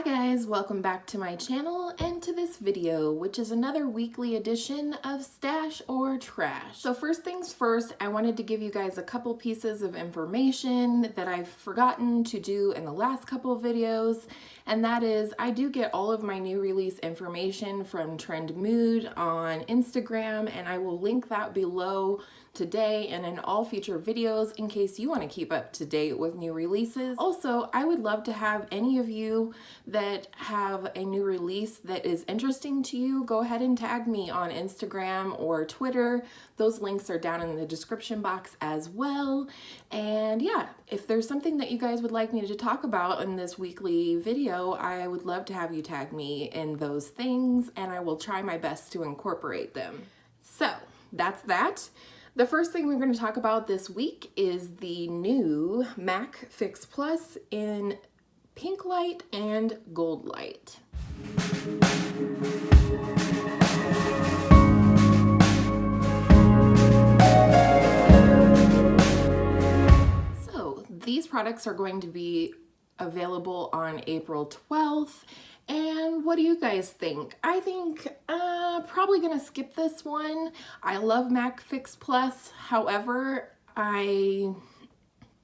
guys, welcome back to my channel and to this video, which is another weekly edition of Stash or Trash. So first things first, I wanted to give you guys a couple pieces of information that I've forgotten to do in the last couple of videos, and that is I do get all of my new release information from Trend Mood on Instagram, and I will link that below today and in all future videos in case you want to keep up to date with new releases. Also, I would love to have any of you that have a new release that is interesting to you, go ahead and tag me on Instagram or Twitter. Those links are down in the description box as well. And yeah, if there's something that you guys would like me to talk about in this weekly video, I would love to have you tag me in those things and I will try my best to incorporate them. So that's that. The first thing we're going to talk about this week is the new MAC Fix Plus in Pinklite and Goldlite. So these products are going to be available on April 12th. And what do you guys think? I think probably gonna skip this one. I love MAC Fix Plus. However, I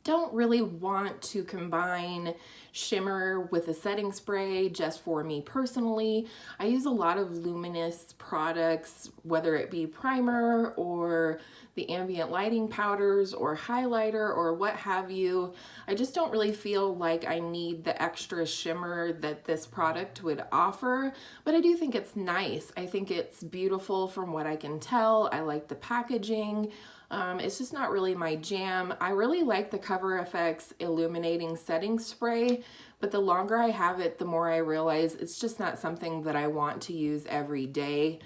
don't really want to combine shimmer with a setting spray just for me personally. I use a lot of luminous products, whether it be primer or the ambient lighting powders or highlighter or what have you. I just don't really feel like I need the extra shimmer that this product would offer, but I do think it's nice. I think it's beautiful from what I can tell. I like the packaging. It's just not really my jam. I really like the Cover FX Illuminating Setting Spray, but the longer I have it, the more I realize it's just not something that I want to use every day.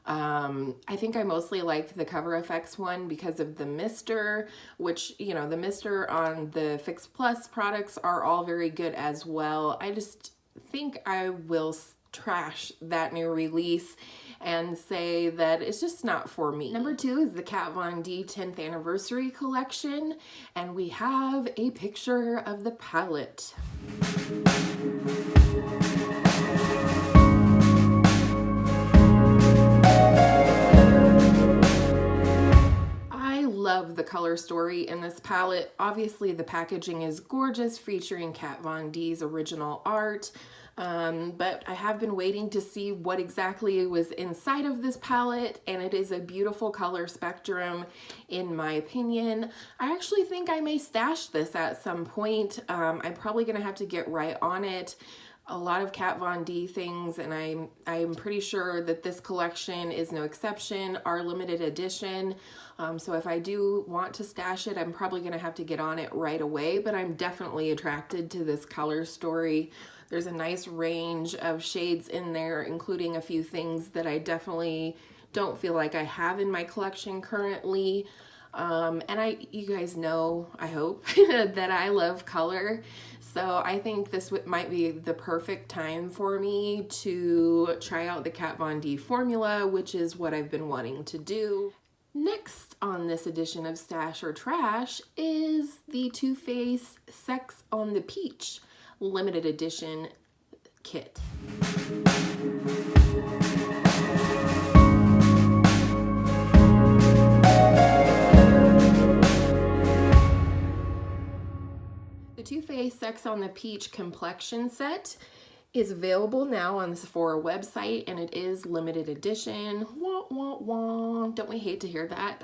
I think I mostly like the Cover FX one because of the mister, which, you know, the mister on the Fix Plus products are all very good as well. I just think I will trash that new release and say that it's just not for me. Number 2 is the Kat Von D 10th Anniversary Collection, and we have a picture of the palette. I love the color story in this palette. Obviously the packaging is gorgeous, featuring Kat Von D's original art. But I have been waiting to see what exactly was inside of this palette, and it is a beautiful color spectrum in my opinion. I actually think I may stash this at some point. I'm probably gonna have to get right on it. A lot of Kat Von D things, and I'm pretty sure that this collection is no exception, are limited edition. So if I do want to stash it, I'm probably gonna have to get on it right away, but I'm definitely attracted to this color story. There's a nice range of shades in there, including a few things that I definitely don't feel like I have in my collection currently. And you guys know, I hope, that I love color. So I think this might be the perfect time for me to try out the Kat Von D formula, which is what I've been wanting to do. Next on this edition of Stash or Trash is the Too Faced Sex on the Peach limited edition kit. The Too Faced Sex on the Peach Complexion set is available now on the Sephora website, and it is limited edition. Wah, wah, wah. Don't we hate to hear that?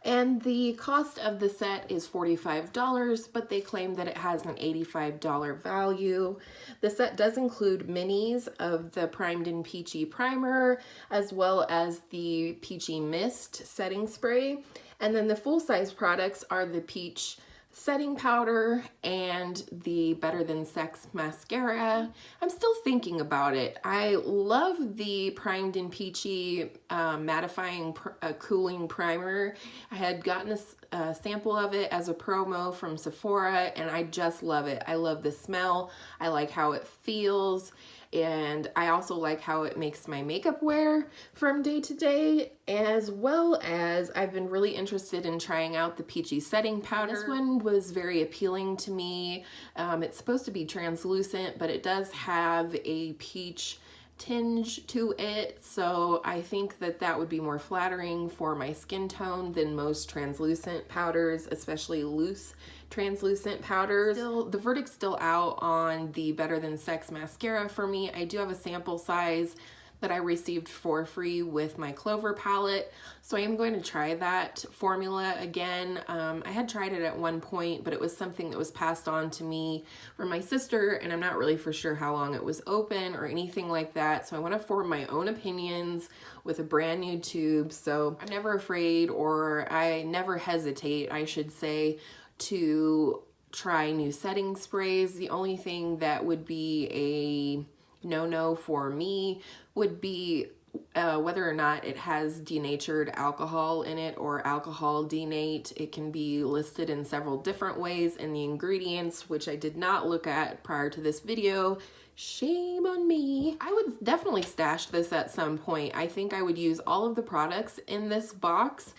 And the cost of the set is $45, but they claim that it has an $85 value. The set does include minis of the Primed and Peachy Primer, as well as the Peachy Mist setting spray. And then the full-size products are the Peach setting powder and the Better Than Sex mascara. I'm still thinking about it. I love the Primed and Peachy mattifying cooling primer. I had gotten a sample of it as a promo from Sephora, and I just love it. I love the smell. I like how it feels. And I also like how it makes my makeup wear from day to day. As well as I've been really interested in trying out the Peachy Setting Powder. This one was very appealing to me. It's supposed to be translucent, but it does have a peach tinge to it, so I think that that would be more flattering for my skin tone than most translucent powders, especially loose translucent powders. Still, the verdict's still out on the Better Than Sex mascara for me. I do have a sample size that I received for free with my Clover palette, so I am going to try that formula again. I had tried it at one point, but it was something that was passed on to me from my sister, and I'm not really for sure how long it was open or anything like that, so I want to form my own opinions with a brand new tube. So I'm never afraid, or I never hesitate, I should say, to try new setting sprays. The only thing that would be a no-no for me would be whether or not it has denatured alcohol in it or alcohol denate. It can be listed in several different ways in the ingredients, which I did not look at prior to this video. Shame on me. I would definitely stash this at some point. I think I would use all of the products in this box,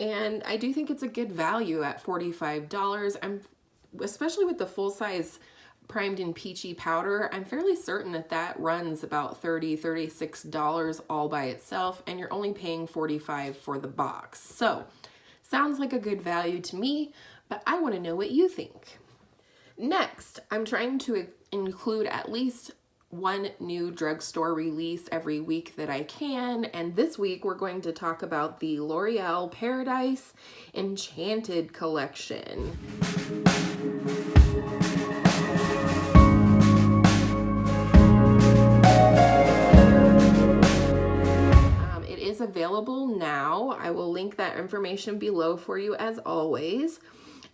and I do think it's a good value at $45. Especially with the full-size Primed and Peachy powder, I'm fairly certain that that runs about $36 all by itself, and you're only paying $45 for the box. So sounds like a good value to me, but I want to know what you think. Next, I'm trying to include at least one new drugstore release every week that I can, and this week we're going to talk about the L'Oreal Paradise Enchanted collection. Is available now. I will link that information below for you as always.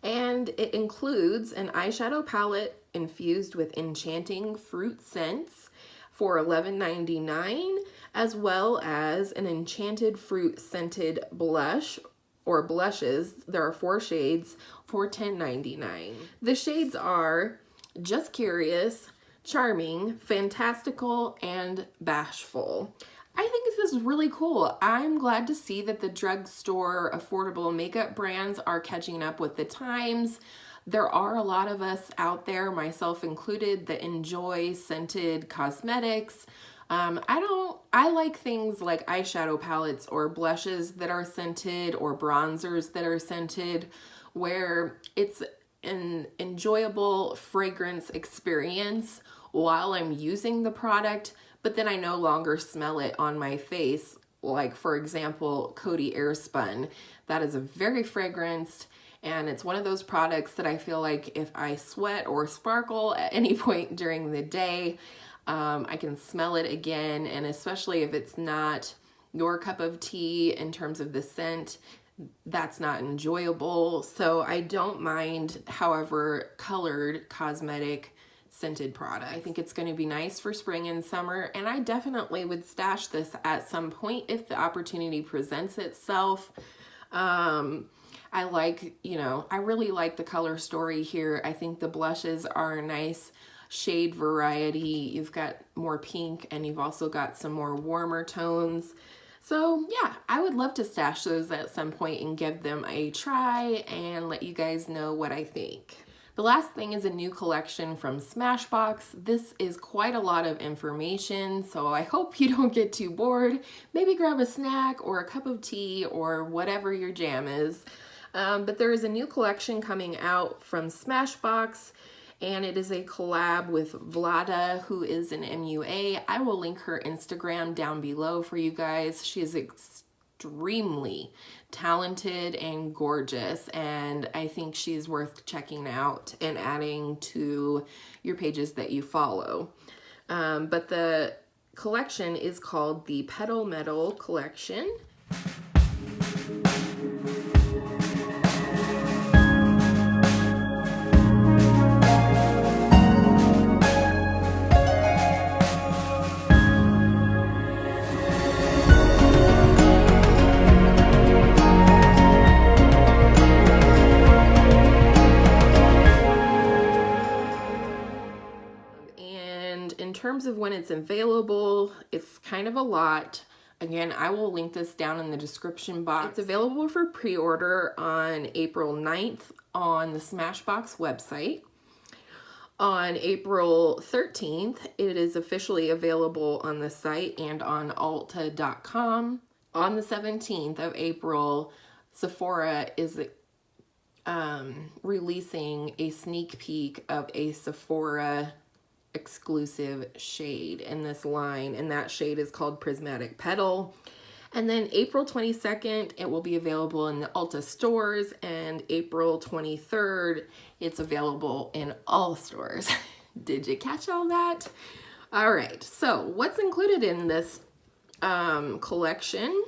And it includes an eyeshadow palette infused with enchanting fruit scents for $11.99, as well as an enchanted fruit scented blush or blushes. There are 4 shades for $10.99. The shades are Just Curious, Charming, Fantastical, and Bashful. I think this is really cool. I'm glad to see that the drugstore affordable makeup brands are catching up with the times. There are a lot of us out there, myself included, that enjoy scented cosmetics. I like things like eyeshadow palettes or blushes that are scented or bronzers that are scented, where it's an enjoyable fragrance experience while I'm using the product, but then I no longer smell it on my face. Like, for example, Coty Airspun. That is a very fragranced, and it's one of those products that I feel like if I sweat or sparkle at any point during the day, I can smell it again, and especially if it's not your cup of tea in terms of the scent, that's not enjoyable. So I don't mind, however, colored cosmetic scented product. I think it's going to be nice for spring and summer, and I definitely would stash this at some point if the opportunity presents itself. I like, I really like the color story here. I think the blushes are a nice shade variety. You've got more pink, and you've also got some more warmer tones. So yeah, I would love to stash those at some point and give them a try and let you guys know what I think. The last thing is a new collection from Smashbox. This is quite a lot of information, so I hope you don't get too bored. Maybe grab a snack or a cup of tea or whatever your jam is. But there is a new collection coming out from Smashbox, and it is a collab with Vlada, who is an MUA. I will link her Instagram down below for you guys. She is extremely talented and gorgeous, and I think she's worth checking out and adding to your pages that you follow. But the collection is called the Petal Metal Collection. In terms of when it's available, it's kind of a lot. Again, I will link this down in the description box. It's available for pre-order on April 9th on the Smashbox website. On April 13th, it is officially available on the site and on Ulta.com. On the 17th of April, Sephora is releasing a sneak peek of a Sephora exclusive shade in this line, and that shade is called Prismatic Petal. And then April 22nd, it will be available in the Ulta stores, and April 23rd, it's available in all stores. Did you catch all that? All right, so what's included in this collection?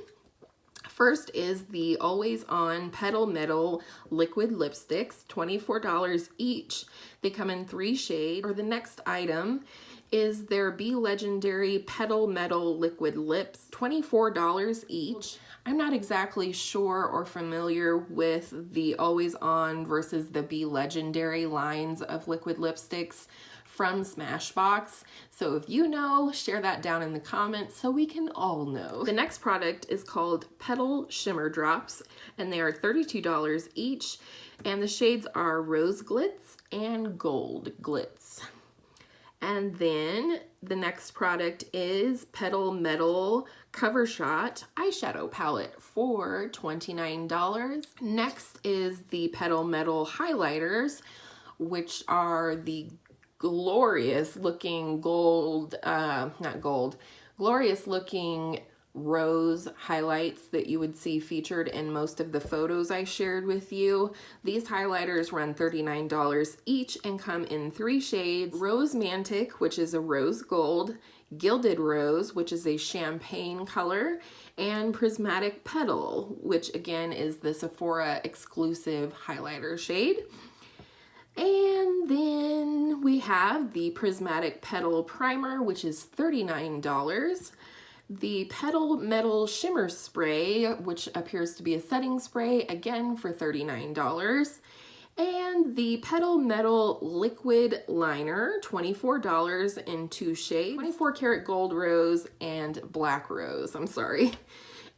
First is the Always On Petal Metal Liquid Lipsticks, $24 each. They come in 3 shades. Or the next item is their Be Legendary Petal Metal Liquid Lips, $24 each. I'm not exactly sure or familiar with the Always On versus the Be Legendary lines of liquid lipsticks from Smashbox. So if you know, share that down in the comments so we can all know. The next product is called Petal Shimmer Drops, and they are $32 each, and the shades are Rose Glitz and Gold Glitz. And then the next product is Petal Metal Cover Shot Eyeshadow Palette for $29. Next is the Petal Metal Highlighters, which are the glorious looking glorious looking rose highlights that you would see featured in most of the photos I shared with you. These highlighters run $39 each and come in 3 shades: Rose Mantic, which is a rose gold, Gilded Rose, which is a champagne color, and Prismatic Petal, which again is the Sephora exclusive highlighter shade. And then we have the Prismatic Petal Primer, which is $39. The Petal Metal Shimmer Spray, which appears to be a setting spray, again for $39. And the Petal Metal Liquid Liner, $24 in 2 shades, 24 karat gold rose and black rose, I'm sorry.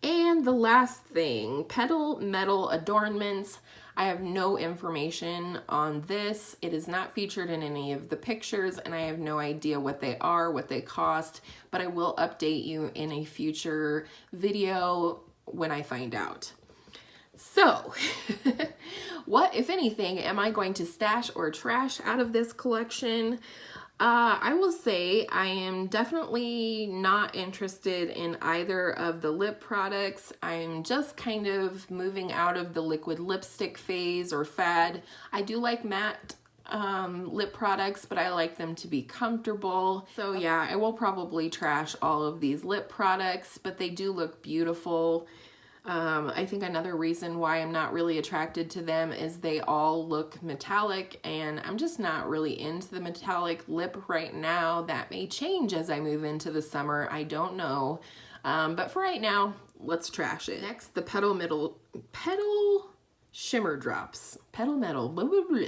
And the last thing, Petal Metal Adornments. I have no information on this. It is not featured in any of the pictures, and I have no idea what they are, what they cost, but I will update you in a future video when I find out. So, what, if anything, am I going to stash or trash out of this collection? I will say I am definitely not interested in either of the lip products. I'm just kind of moving out of the liquid lipstick phase or fad. I do like matte lip products, but I like them to be comfortable. So yeah, I will probably trash all of these lip products, but they do look beautiful. I think another reason why I'm not really attracted to them is they all look metallic, and I'm just not really into the metallic lip right now. That may change as I move into the summer, I don't know. But for right now, let's trash it. Next, the Petal Shimmer Drops. Petal Metal, blah, blah, blah.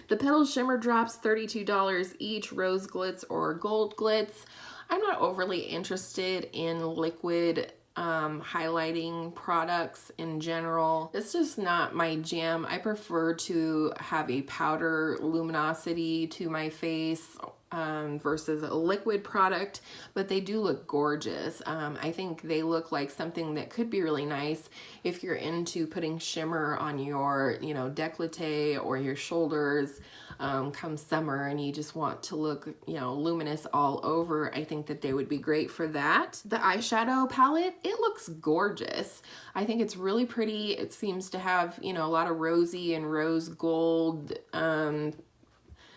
The Petal Shimmer Drops, $32 each, Rose Glitz or Gold Glitz. I'm not overly interested in liquid highlighting products in general. It's just not my jam. I prefer to have a powder luminosity to my face versus a liquid product, but they do look gorgeous. I think they look like something that could be really nice if you're into putting shimmer on your, décolleté or your shoulders come summer and you just want to look, luminous all over. I think that they would be great for that. The eyeshadow palette, it looks gorgeous. I think it's really pretty. It seems to have, a lot of rosy and rose gold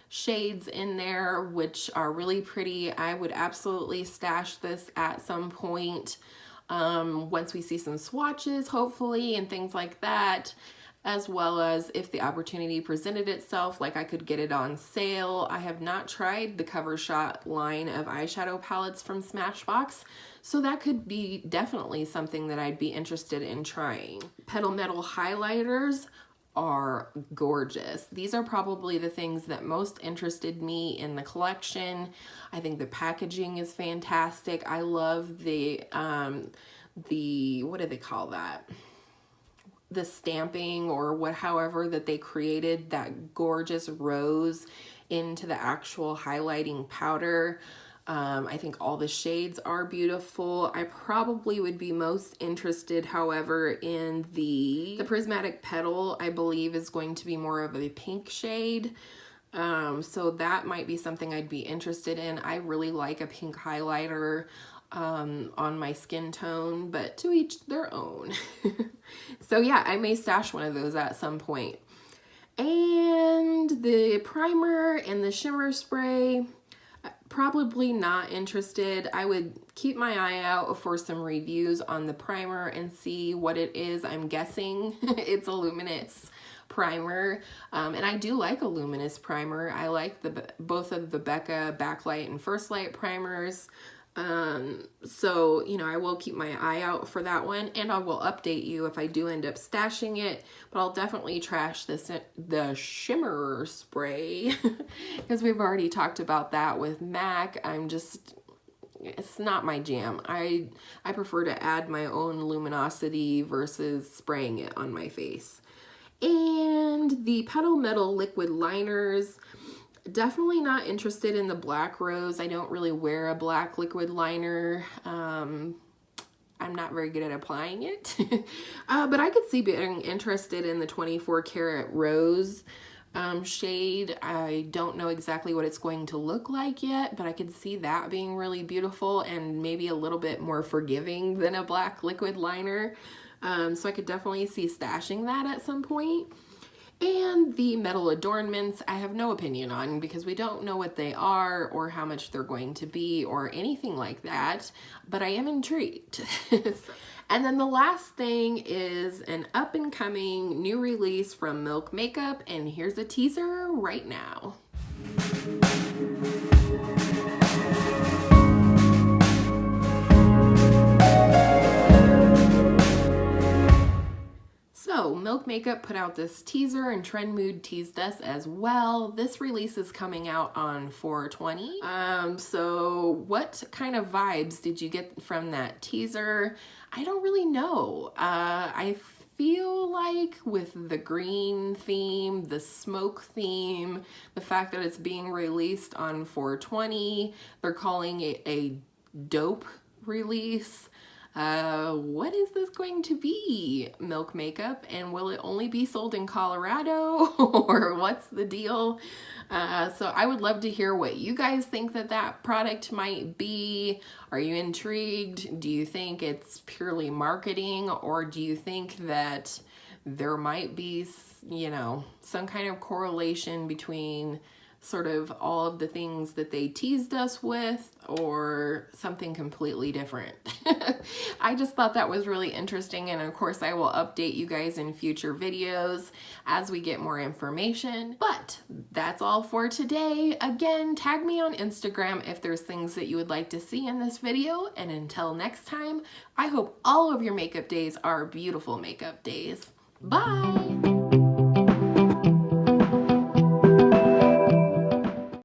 shades in there, which are really pretty. I would absolutely stash this at some point once we see some swatches, hopefully, and things like that, as well as if the opportunity presented itself, like I could get it on sale. I have not tried the Cover Shot line of eyeshadow palettes from Smashbox, so that could be definitely something that I'd be interested in trying. Petal Metal highlighters are gorgeous. These are probably the things that most interested me in the collection. I think the packaging is fantastic. I love the what do they call that? The stamping, or what, however that they created that gorgeous rose into the actual highlighting powder. I think all the shades are beautiful. I probably would be most interested, however, in the prismatic petal. I believe is going to be more of a pink shade. So that might be something I'd be interested in. I really like a pink highlighter on my skin tone, but to each their own. So yeah, I may stash one of those at some point. And the primer and the shimmer spray, probably not interested. I would keep my eye out for some reviews on the primer and see what it is. I'm guessing it's a luminous primer, and I do like a luminous primer. I like both of the Becca Backlight and First Light primers. So, you know, I will keep my eye out for that one, and I will update you if I do end up stashing it, but I'll definitely trash the shimmer spray because we've already talked about that with MAC. It's not my jam. I prefer to add my own luminosity versus spraying it on my face. And the Petal Metal liquid liners, definitely not interested in the black rose. I don't really wear a black liquid liner. I'm not very good at applying it. But I could see being interested in the 24 karat rose shade. I don't know exactly what it's going to look like yet, but I could see that being really beautiful and maybe a little bit more forgiving than a black liquid liner. So I could definitely see stashing that at some point. And the metal adornments, I have no opinion on because we don't know what they are or how much they're going to be or anything like that, but I am intrigued. And then the last thing is an up and coming new release from Milk Makeup, and here's a teaser right now. So Milk Makeup put out this teaser, and Trend Mood teased us as well. This release is coming out on 4/20. So what kind of vibes did you get from that teaser? I don't really know. I feel like with the green theme, the smoke theme, the fact that it's being released on 4/20, they're calling it a dope release. What is this going to be, Milk Makeup? And will it only be sold in Colorado or what's the deal? So I would love to hear what you guys think that product might be. Are you intrigued? Do you think it's purely marketing, or do you think that there might be, you know, some kind of correlation between sort of all of the things that they teased us with, or something completely different? I just thought that was really interesting, and of course I will update you guys in future videos as we get more information. But that's all for today. Again, tag me on Instagram if there's things that you would like to see in this video, and until next time, I hope all of your makeup days are beautiful makeup days. Bye!